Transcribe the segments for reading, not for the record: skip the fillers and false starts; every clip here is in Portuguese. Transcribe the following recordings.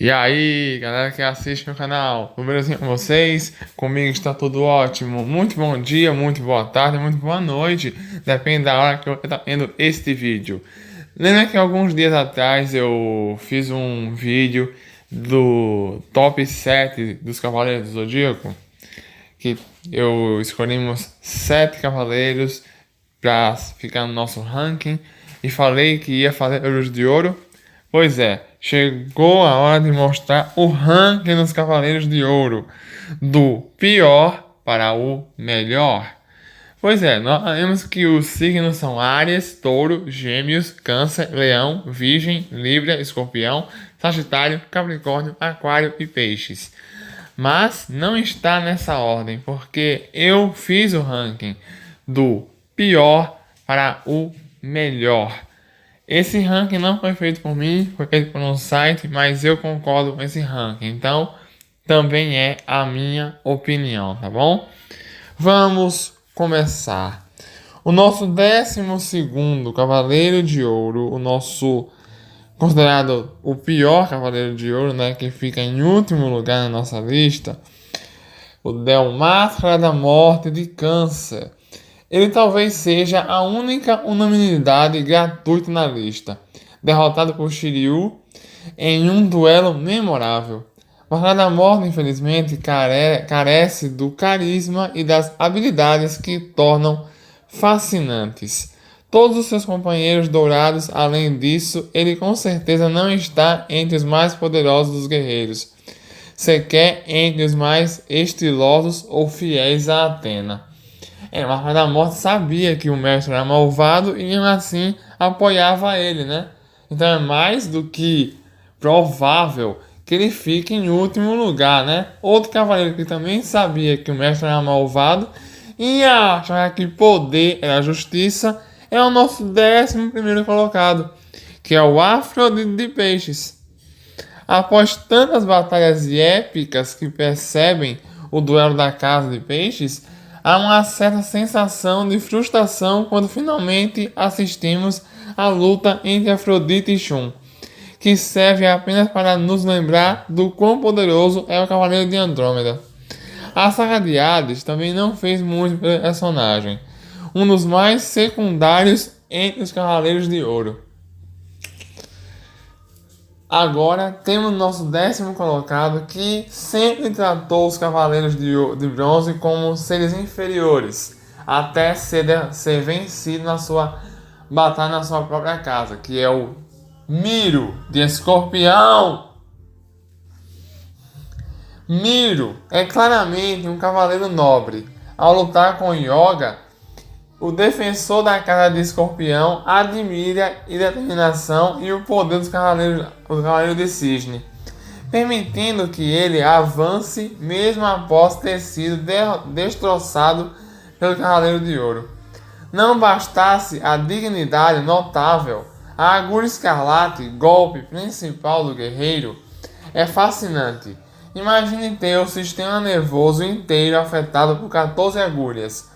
E aí, galera que assiste meu canal, tudo belezinha com vocês? Comigo está tudo ótimo. Muito bom dia, muito boa tarde, muito boa noite. Depende da hora que você está vendo este vídeo. Lembra que alguns dias atrás eu fiz um vídeo do top 7 dos Cavaleiros do Zodíaco? Que eu escolhemos 7 cavaleiros para ficar no nosso ranking e falei que ia fazer Euros de Ouro. Pois é, chegou a hora de mostrar o ranking dos Cavaleiros de Ouro, do pior para o melhor. Pois é, nós sabemos que os signos são Áries, Touro, Gêmeos, Câncer, Leão, Virgem, Libra, Escorpião, Sagitário, Capricórnio, Aquário e Peixes. Mas não está nessa ordem, porque eu fiz o ranking do pior para o melhor. Esse ranking não foi feito por mim, foi feito por um site, mas eu concordo com esse ranking. Então, também é a minha opinião, tá bom? Vamos começar. O nosso 12º Cavaleiro de Ouro, o nosso considerado o pior Cavaleiro de Ouro, né, que fica em último lugar na nossa lista, o Del Máscara da Morte de Câncer. Ele talvez seja a única unanimidade gratuita na lista, derrotado por Shiryu em um duelo memorável. Máscara da Morte, infelizmente, carece do carisma e das habilidades que tornam fascinantes todos os seus companheiros dourados. Além disso, ele com certeza não está entre os mais poderosos dos guerreiros, sequer entre os mais estilosos ou fiéis a Atena. Máscara da Morte sabia que o mestre era malvado e mesmo assim apoiava ele, né? Então é mais do que provável que ele fique em último lugar, né? Outro cavaleiro que também sabia que o mestre era malvado e acha que poder era justiça é o nosso 11º colocado, que é o Afrodite de Peixes. Após tantas batalhas épicas que percebem o duelo da Casa de Peixes, há uma certa sensação de frustração quando finalmente assistimos à luta entre Afrodite e Shun, que serve apenas para nos lembrar do quão poderoso é o Cavaleiro de Andrômeda. A saga de Hades também não fez muito pelo personagem, um dos mais secundários entre os Cavaleiros de Ouro. Agora temos nosso 10º colocado, que sempre tratou os Cavaleiros de Bronze como seres inferiores, até ser vencido na sua batalha na sua própria casa, que é o Miro de Escorpião. Miro é claramente um cavaleiro nobre. Ao lutar com Yoga, o defensor da casa de Escorpião admira a determinação e o poder do Cavaleiro de Cisne, permitindo que ele avance mesmo após ter sido destroçado pelo Cavaleiro de Ouro. Não bastasse a dignidade notável, a agulha escarlate, golpe principal do guerreiro, é fascinante. Imagine ter o sistema nervoso inteiro afetado por 14 agulhas,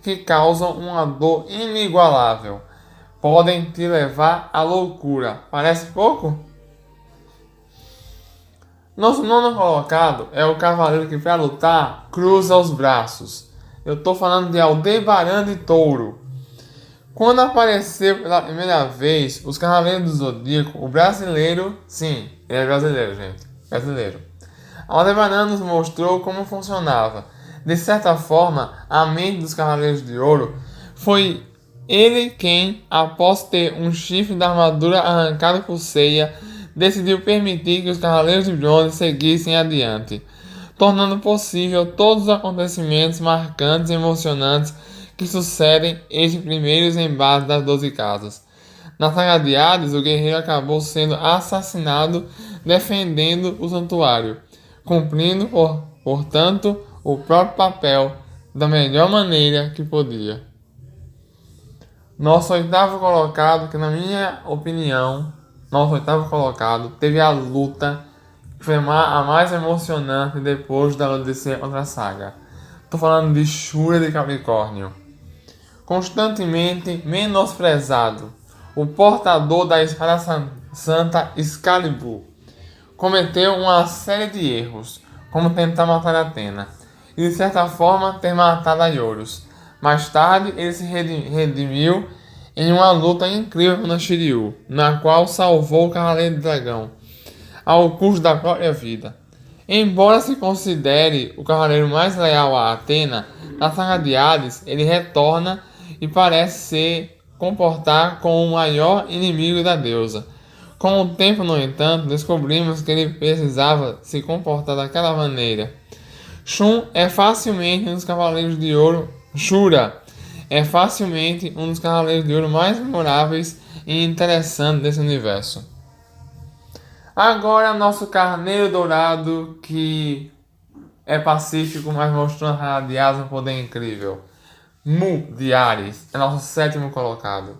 que causam uma dor inigualável. Podem te levar à loucura. Parece pouco? Nosso 9º colocado é o cavaleiro que, para lutar, cruza os braços. Eu estou falando de Aldebaran de Touro. Quando apareceu pela primeira vez os Cavaleiros do Zodíaco, o brasileiro, sim, ele é brasileiro, gente, brasileiro, Aldebaran nos mostrou como funcionava. De certa forma, a mente dos Cavaleiros de Ouro foi ele quem, após ter um chifre da armadura arrancado por Seiya, decidiu permitir que os Cavaleiros de Bronze seguissem adiante, tornando possível todos os acontecimentos marcantes e emocionantes que sucedem estes primeiros embates das 12 casas. Na saga de Hades, o guerreiro acabou sendo assassinado defendendo o santuário, cumprindo, portanto, o próprio papel da melhor maneira que podia. Nosso 8º colocado, que na minha opinião, teve a luta que foi a mais emocionante depois da Odisseia contra a Saga. Estou falando de Shura de Capricórnio. Constantemente menosprezado, o portador da espada santa Excalibur, cometeu uma série de erros, como tentar matar Atena, e de certa forma ter matado a Ioros. Mais tarde, ele se redimiu em uma luta incrível contra Shiryu, na qual salvou o Cavaleiro do Dragão, ao custo da própria vida. Embora se considere o cavaleiro mais leal a Atena, na saga de Hades ele retorna e parece se comportar como o maior inimigo da deusa. Com o tempo, no entanto, descobrimos que ele precisava se comportar daquela maneira. Shun é facilmente um dos cavaleiros de ouro. Shura é facilmente um dos cavaleiros de ouro mais memoráveis e interessantes desse universo. Agora nosso carneiro dourado, que é pacífico, mas mostrou na raça de Hades um poder incrível. Mu de Ares é nosso sétimo colocado.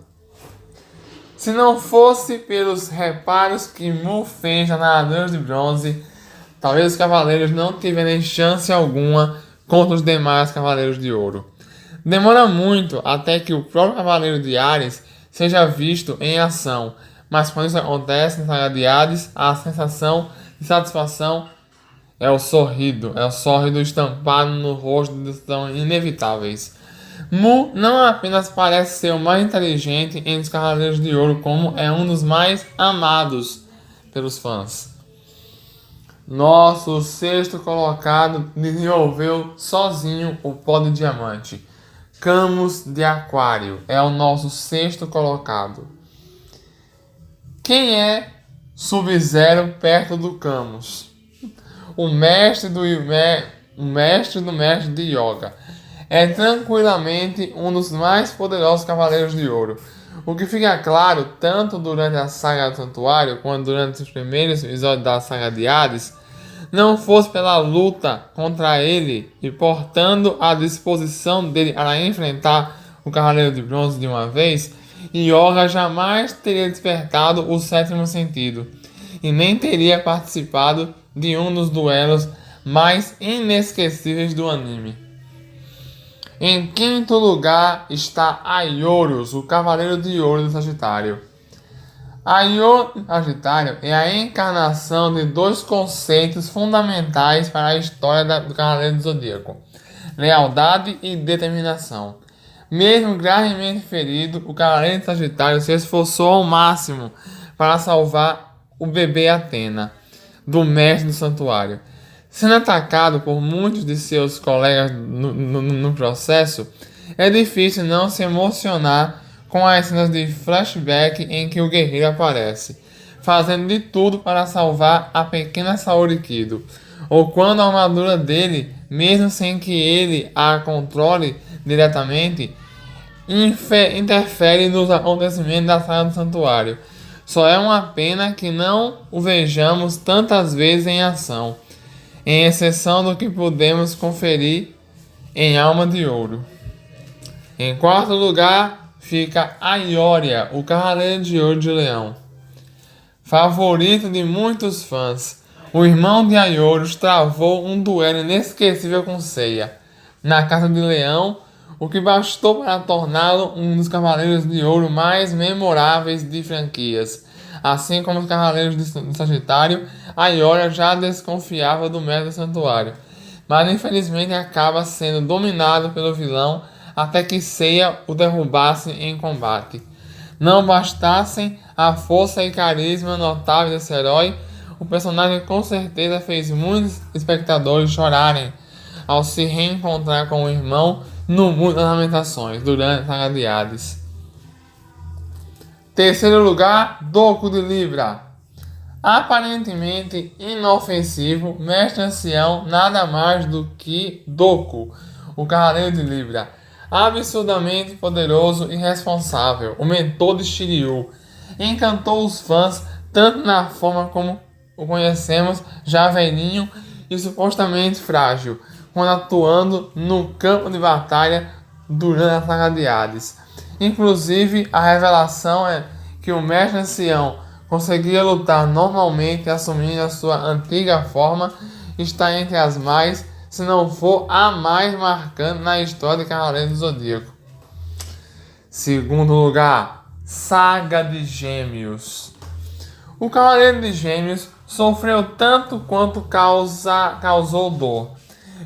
Se não fosse pelos reparos que Mu fez na Nadadores de Bronze, talvez os cavaleiros não tivessem chance alguma contra os demais cavaleiros de ouro. Demora muito até que o próprio cavaleiro de Ares seja visto em ação, mas quando isso acontece na saga de Hades, a sensação de satisfação é o sorriso estampado no rosto dos tão inevitáveis. Mu não apenas parece ser o mais inteligente entre os Cavaleiros de Ouro, como é um dos mais amados pelos fãs. Nosso sexto colocado desenvolveu sozinho o pó de diamante. Camus de Aquário é o nosso sexto colocado. Quem é Sub-Zero perto do Camus? O mestre do mestre de Yoga. É tranquilamente um dos mais poderosos Cavaleiros de Ouro. O que fica claro, tanto durante a saga do Santuário, quanto durante os primeiros episódios da saga de Hades, não fosse pela luta contra ele e portando a disposição dele para enfrentar o Cavaleiro de Bronze de uma vez, Yoga jamais teria despertado o sétimo sentido, e nem teria participado de um dos duelos mais inesquecíveis do anime. Em quinto lugar está Aioros, o Cavaleiro de Ouro do Sagitário. Aior do Sagitário é a encarnação de dois conceitos fundamentais para a história do Cavaleiro do Zodíaco: lealdade e determinação. Mesmo gravemente ferido, o Cavaleiro de Sagitário se esforçou ao máximo para salvar o bebê Atena, do mestre do santuário. Sendo atacado por muitos de seus colegas no processo, é difícil não se emocionar com as cenas de flashback em que o guerreiro aparece, fazendo de tudo para salvar a pequena Saori Kido, ou quando a armadura dele, mesmo sem que ele a controle diretamente, interfere nos acontecimentos da saga do santuário. Só é uma pena que não o vejamos tantas vezes em ação, em exceção do que podemos conferir em Alma de Ouro. Em quarto lugar fica Aioria, o Cavaleiro de Ouro de Leão. Favorito de muitos fãs, o irmão de Aioros travou um duelo inesquecível com Seiya na Casa de Leão, o que bastou para torná-lo um dos Cavaleiros de Ouro mais memoráveis de franquias. Assim como os Cavaleiros do Sagitário, Aioria já desconfiava do mestre do santuário, mas infelizmente acaba sendo dominado pelo vilão até que Seiya o derrubasse em combate. Não bastassem a força e carisma notável desse herói, o personagem com certeza fez muitos espectadores chorarem ao se reencontrar com o irmão no mundo das lamentações durante a saga de Hades. Terceiro lugar, Doku de Libra. Aparentemente inofensivo, mestre ancião nada mais do que Doku, o Cavaleiro de Libra. Absurdamente poderoso e responsável, o mentor de Shiryu. Encantou os fãs tanto na forma como o conhecemos, já velhinho e supostamente frágil, quando atuando no campo de batalha durante a saga de Hades. Inclusive, a revelação é que o mestre ancião conseguia lutar normalmente assumindo a sua antiga forma está entre as mais, se não for a mais marcante na história de Cavaleiro do Zodíaco. Segundo lugar, Saga de Gêmeos. O Cavaleiro de Gêmeos sofreu tanto quanto causou dor.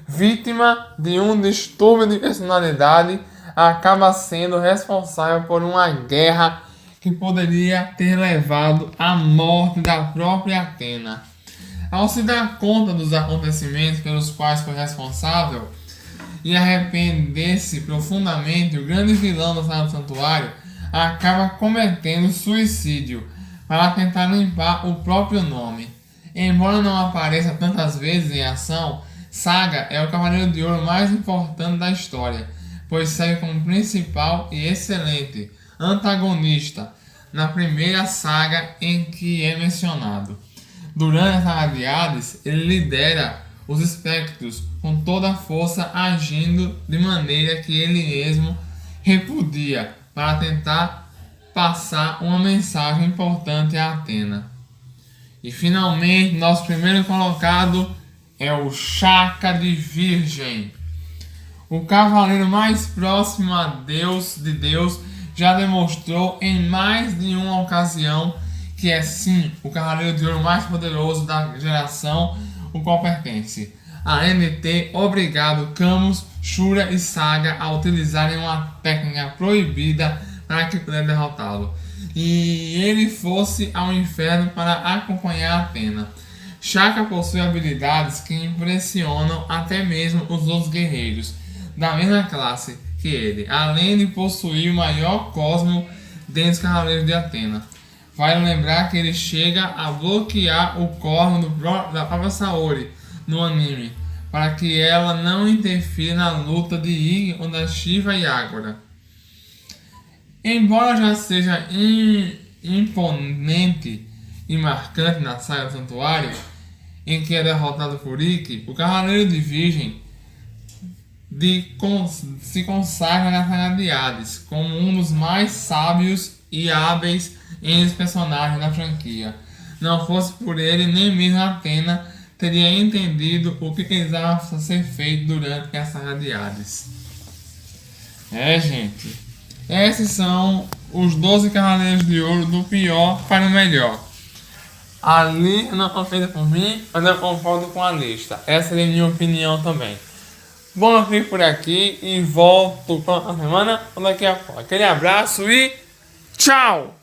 Vítima de um distúrbio de personalidade, acaba sendo responsável por uma guerra que poderia ter levado à morte da própria Atena. Ao se dar conta dos acontecimentos pelos quais foi responsável e arrepender-se profundamente, o grande vilão do Sagrado Santuário acaba cometendo suicídio para tentar limpar o próprio nome. Embora não apareça tantas vezes em ação, Saga é o Cavaleiro de Ouro mais importante da história, pois serve como principal e excelente antagonista na primeira saga em que é mencionado. Durante a saga de Hades, ele lidera os espectros com toda a força, agindo de maneira que ele mesmo repudia para tentar passar uma mensagem importante a Atena. E finalmente, nosso primeiro colocado é o Shaka de Virgem. O cavaleiro mais próximo a Deus, já demonstrou em mais de uma ocasião que é sim o cavaleiro de ouro mais poderoso da geração, o qual pertence. Além de ter obrigado Camus, Shura e Saga a utilizarem uma técnica proibida para que pudesse derrotá-lo, e ele fosse ao inferno para acompanhar Atena. Shaka possui habilidades que impressionam até mesmo os outros guerreiros da mesma classe que ele, além de possuir o maior cosmo dentre os cavaleiros de Atena. Vale lembrar que ele chega a bloquear o cosmo da própria Saori no anime, para que ela não interfira na luta de Ig ou da Shiva e Agora. Embora já seja imponente e marcante na saga do Santuário, em que é derrotado por Ikki, o Cavaleiro de Virgem se consagra na saga de Hades como um dos mais sábios e hábeis entre os personagens da franquia. Não fosse por ele, nem mesmo Atena teria entendido o que precisava ser feito durante a saga de Hades. Gente, esses são os 12 Cavaleiros de Ouro do pior para o melhor. Ali não foi feita por mim, mas eu concordo com a lista. Essa é a minha opinião também. Bom, eu fico por aqui e volto para a semana ou daqui a pouco. Aquele abraço e tchau!